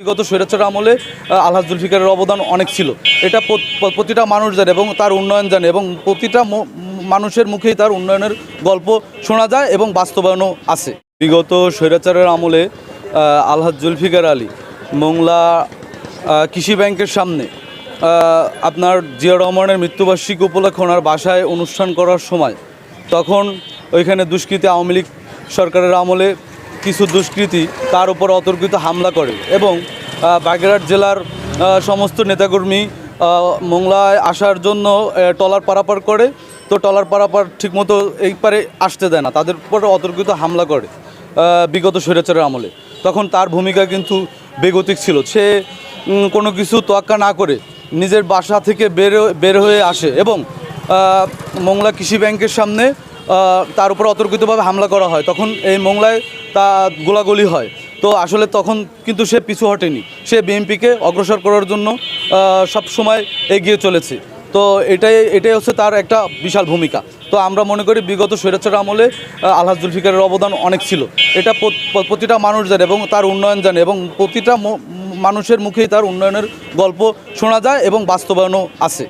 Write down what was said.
বিগত স্বৈরাচার আমলে আলহাজ জুলফিকারের অবদান অনেক ছিল। এটা প্রতিটা মানুষ জানে এবং তার উন্নয়ন জানে এবং প্রতিটা মানুষের মুখেই তার উন্নয়নের গল্প শোনা যায় এবং বাস্তবায়নও আছে। বিগত স্বৈরাচারের আমলে আলহাজ জুলফিকার আলী মোংলা কৃষি ব্যাংকের সামনে আপনার জিয়া রহমানের মৃত্যুবার্ষিকী উপলক্ষে ওনার বাসায় অনুষ্ঠান করার সময় তখন ওইখানে দুষ্কৃতী আওয়ামী লীগ সরকারের আমলে কিছু দুষ্কৃতী তার উপর অতর্কিত হামলা করে এবং বাগেরহাট জেলার সমস্ত নেতাকর্মী মোংলায় আসার জন্য ট্রলার পারাপার করে, তো ট্রলার পারাপার ঠিকমতো এই পারে আসতে দেয় না, তাদের উপর অতর্কিত হামলা করে বিগত স্বৈরাচারের আমলে। তখন তার ভূমিকা কিন্তু বেগতিক ছিল। সে কোনো কিছু তোয়াক্কা না করে নিজের বাসা থেকে বের হয়ে আসে এবং মোংলা কৃষি ব্যাংকের সামনে তার উপর অতর্কিতভাবে হামলা করা হয়। তখন এই মোংলায় তা গোলাগুলি হয়। তো আসলে তখন কিন্তু সে পিছু হটেনি, সে বিএনপিকে অগ্রসর করার জন্য সব সময় এগিয়ে চলেছে। তো এটাই হচ্ছে তার একটা বিশাল ভূমিকা। তো আমরা মনে করি বিগত স্বৈরাচার আমলে আলহাজ জুলফিকারের অবদান অনেক ছিল। এটা প্রতিটা মানুষ জানে এবং তার উন্নয়ন জানে এবং প্রতিটা মানুষের মুখেই তার উন্নয়নের গল্প শোনা যায় এবং বাস্তবায়নও আছে।